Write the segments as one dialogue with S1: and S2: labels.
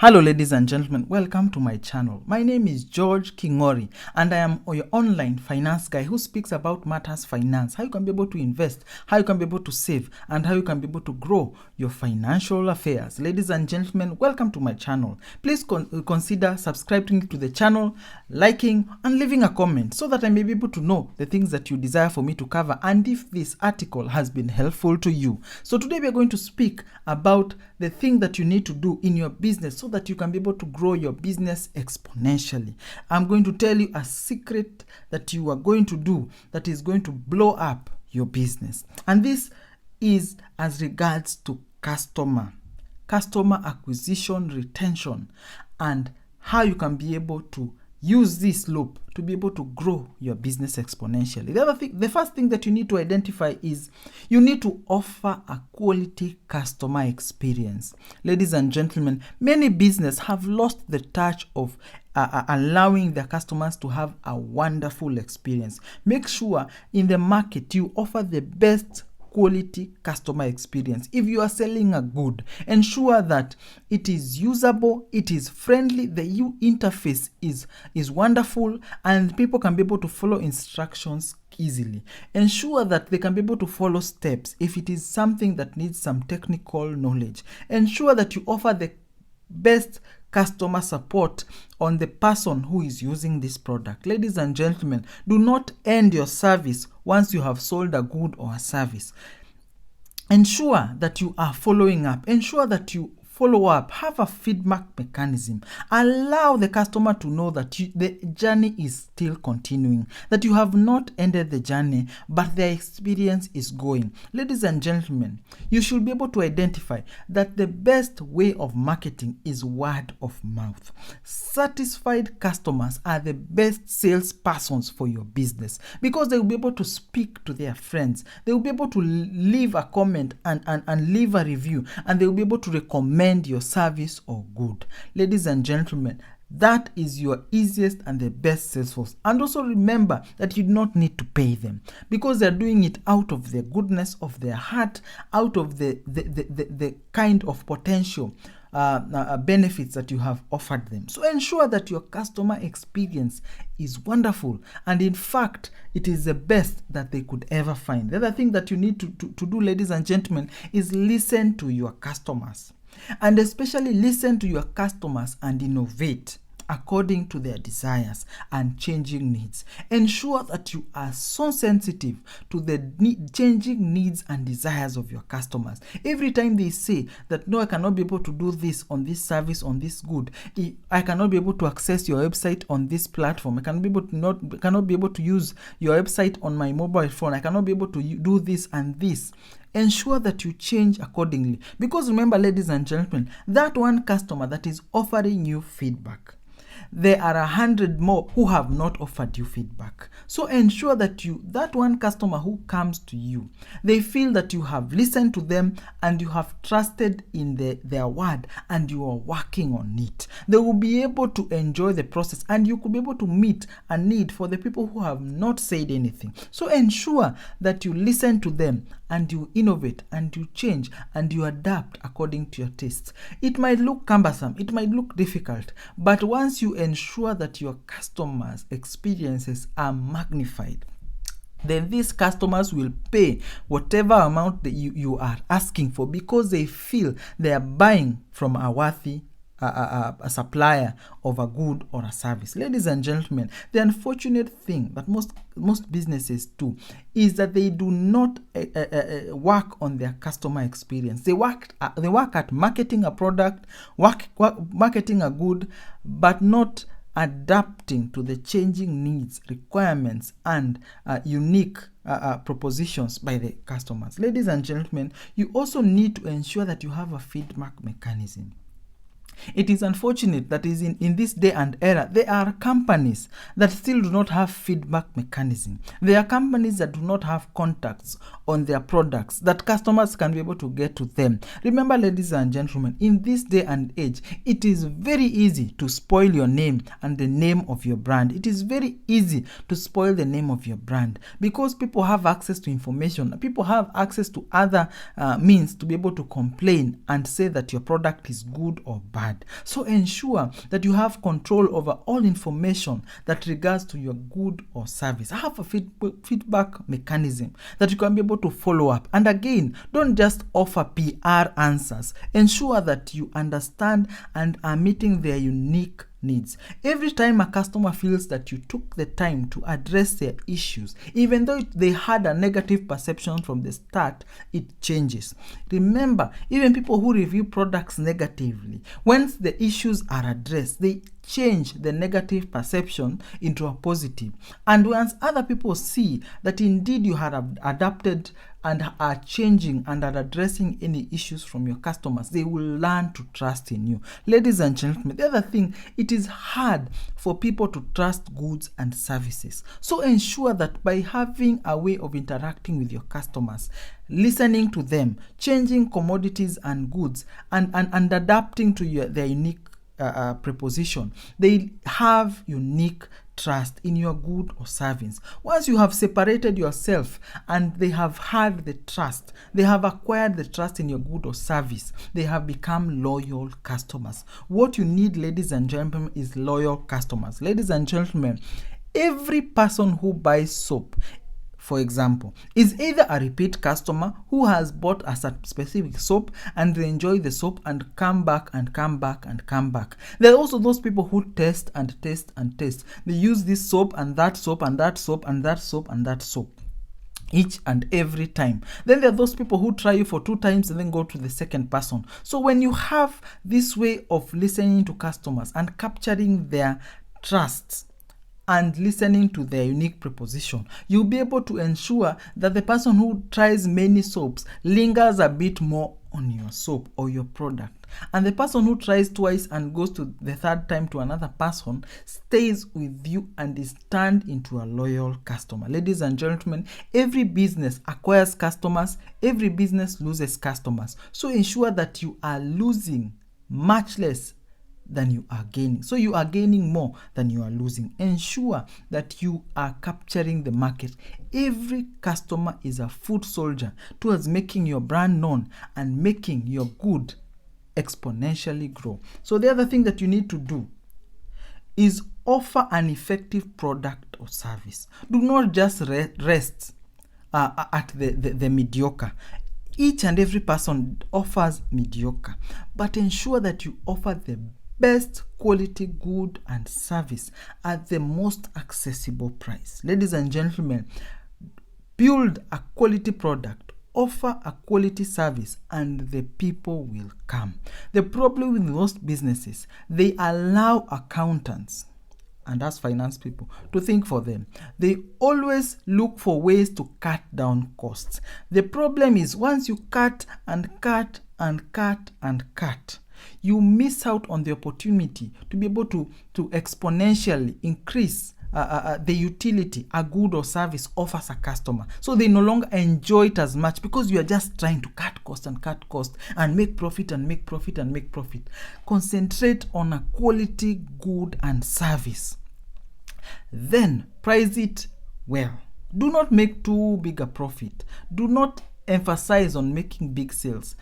S1: Hello ladies and gentlemen, welcome to my channel. My name is George Kingori and I am your online finance guy who speaks about matters finance, how you can be able to invest, how you can be able to save, and how you can be able to grow your financial affairs. Ladies and gentlemen, welcome to my channel. Please consider subscribing to the channel, liking and leaving a comment so that I may be able to know the things that you desire for me to cover and if this article has been helpful to you. So today we are going to speak about the thing that you need to do in your business so that you can be able to grow your business exponentially. I'm going to tell you a secret that you are going to do that is going to blow up your business. And this is as regards to customer acquisition, retention, and how you can be able to use this loop to be able to grow your business exponentially. The first thing that you need to identify is you need to offer a quality customer experience. Ladies and gentlemen, many businesses have lost the touch of allowing their customers to have a wonderful experience. Make sure in the market you offer the best quality customer experience. If you are selling a good, ensure that it is usable, it is friendly, the interface is wonderful, and people can be able to follow instructions easily. Ensure that they can be able to follow steps if it is something that needs some technical knowledge. Ensure that you offer the best customer support on the person who is using this product. Ladies and gentlemen, do not end your service once you have sold a good or a service. Ensure that you are following up. Ensure that you follow up. Have a feedback mechanism. Allow the customer to know that the journey is still continuing, that you have not ended the journey, but their experience is going. Ladies and gentlemen, you should be able to identify that the best way of marketing is word of mouth. Satisfied customers are the best salespersons for your business because they will be able to speak to their friends. They will be able to leave a comment and leave a review, and they will be able to recommend your service or good. Ladies and gentlemen, that is your easiest and the best sales force. And also remember that you do not need to pay them because they're doing it out of the goodness of their heart, out of the kind of potential benefits that you have offered them. So ensure that your customer experience is wonderful, and in fact it is the best that they could ever find. The other thing that you need to do, ladies and gentlemen, is listen to your customers, and especially listen to your customers and innovate according to their desires and changing needs. Ensure that you are so sensitive to the changing needs and desires of your customers. Every time they say that, no, I cannot be able to do this on this service, on this good, I cannot be able to access your website on this platform, I cannot be able to use your website on my mobile phone, I cannot be able to do this and this. Ensure that you change accordingly, because remember, ladies and gentlemen, that one customer that is offering you feedback, there are 100 more who have not offered you feedback. So ensure that that one customer who comes to you, they feel that you have listened to them and you have trusted in their word and you are working on it. They will be able to enjoy the process, and you could be able to meet a need for the people who have not said anything. So ensure that you listen to them and you innovate and you change and you adapt according to your tastes. It might look cumbersome, it might look difficult, but once you ensure that your customers' experiences are magnified, then these customers will pay whatever amount that you are asking for, because they feel they are buying from a worthy a supplier of a good or a service. Ladies and gentlemen, the unfortunate thing that most businesses do is that they do not work on their customer experience. They work at marketing a product, marketing a good, but not adapting to the changing needs, requirements, and unique propositions by the customers. Ladies and gentlemen, you also need to ensure that you have a feedback mechanism. It is unfortunate that is in this day and era, there are companies that still do not have feedback mechanism. There are companies that do not have contacts on their products that customers can be able to get to them. Remember, ladies and gentlemen, in this day and age, it is very easy to spoil your name and the name of your brand. It is very easy to spoil the name of your brand because people have access to information. People have access to other means to be able to complain and say that your product is good or bad. had. So ensure that you have control over all information that regards to your good or service. Have a feedback mechanism that you can be able to follow up. And again, don't just offer PR answers. Ensure that you understand and are meeting their unique needs. Every time a customer feels that you took the time to address their issues, even though they had a negative perception from the start, it changes. Remember, even people who review products negatively, once the issues are addressed, they change the negative perception into a positive. And once other people see that indeed you have adapted and are changing and are addressing any issues from your customers, they will learn to trust in you. Ladies and gentlemen, the other thing, it is hard for people to trust goods and services. So ensure that by having a way of interacting with your customers, listening to them, changing commodities and goods, and adapting to their unique preposition, they have unique trust in your good or service. Once you have separated yourself and they have had the trust, they have acquired the trust in your good or service, they have become loyal customers. What you need, ladies and gentlemen, is loyal customers. Ladies and gentlemen, every person who buys soap, for example, is either a repeat customer who has bought a specific soap and they enjoy the soap and come back and come back and come back. There are also those people who test and test and test. They use this soap and that soap and that soap and that soap and that soap each and every time. Then there are those people who try you for 2 times and then go to the second person. So when you have this way of listening to customers and capturing their trust and listening to their unique preposition, you'll be able to ensure that the person who tries many soaps lingers a bit more on your soap or your product. And the person who tries twice and goes to the third time to another person stays with you and is turned into a loyal customer. Ladies and gentlemen, every business acquires customers, every business loses customers. So ensure that you are losing much less than you are gaining. So you are gaining more than you are losing. Ensure that you are capturing the market. Every customer is a foot soldier towards making your brand known and making your good exponentially grow. So the other thing that you need to do is offer an effective product or service. Do not just rest at the mediocre. Each and every person offers mediocre, but ensure that you offer the best quality good and service at the most accessible price. Ladies and gentlemen, build a quality product, offer a quality service, and the people will come. The problem with most businesses, they allow accountants and as finance people to think for them. They always look for ways to cut down costs. The problem is once you cut and cut and cut and cut, you miss out on the opportunity to be able to exponentially increase the utility a good or service offers a customer. So they no longer enjoy it as much because you are just trying to cut cost and make profit and make profit and make profit. Concentrate on a quality good and service. Then price it well. Do not make too big a profit. Do not emphasize on making big sales.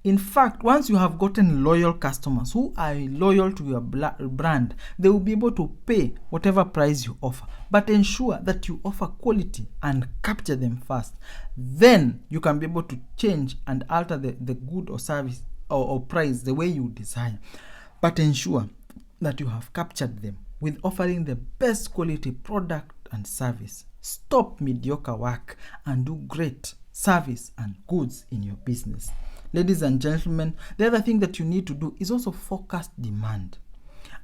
S1: In fact, once you have gotten loyal customers who are loyal to your brand, they will be able to pay whatever price you offer. But ensure that you offer quality and capture them fast. Then you can be able to change and alter the good or service or price the way you desire. But ensure that you have captured them with offering the best quality product and service. Stop mediocre work and do great service and goods in your business. Ladies and gentlemen, the other thing that you need to do is also focus demand.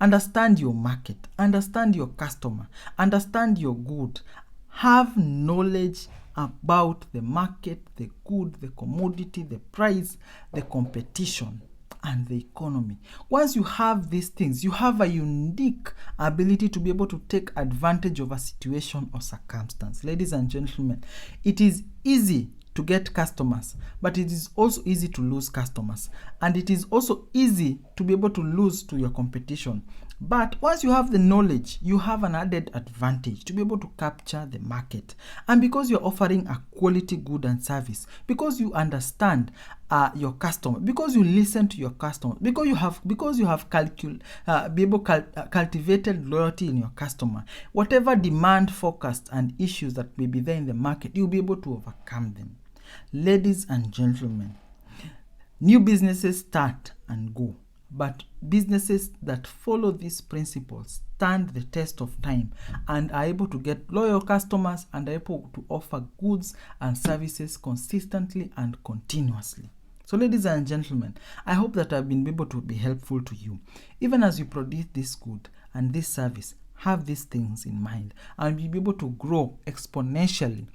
S1: Understand your market, understand your customer, understand your good. Have knowledge about the market, the good, the commodity, the price, the competition, and the economy. Once you have these things, you have a unique ability to be able to take advantage of a situation or circumstance. Ladies and gentlemen, it is easy to get customers, but it is also easy to lose customers, and it is also easy to be able to lose to your competition. But once you have the knowledge, you have an added advantage to be able to capture the market. And because you're offering a quality good and service, because you understand your customer, because you listen to your customer, because you have cultivated loyalty in your customer. Whatever demand forecast and issues that may be there in the market, you'll be able to overcome them. Ladies and gentlemen, new businesses start and go, but businesses that follow these principles stand the test of time and are able to get loyal customers and are able to offer goods and services consistently and continuously. So ladies and gentlemen, I hope that I've been able to be helpful to you. Even as you produce this good and this service, have these things in mind and you'll be able to grow exponentially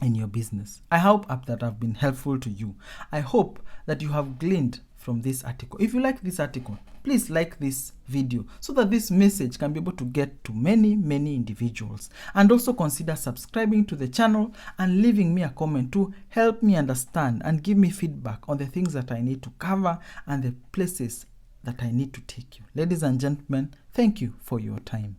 S1: in your business. I hope that I've been helpful to you. I hope that you have gleaned from this article. If you like this article, please like this video so that this message can be able to get to many individuals. And also consider subscribing to the channel and leaving me a comment to help me understand and give me feedback on the things that I need to cover and the places that I need to take you. Ladies and gentlemen, thank you for your time.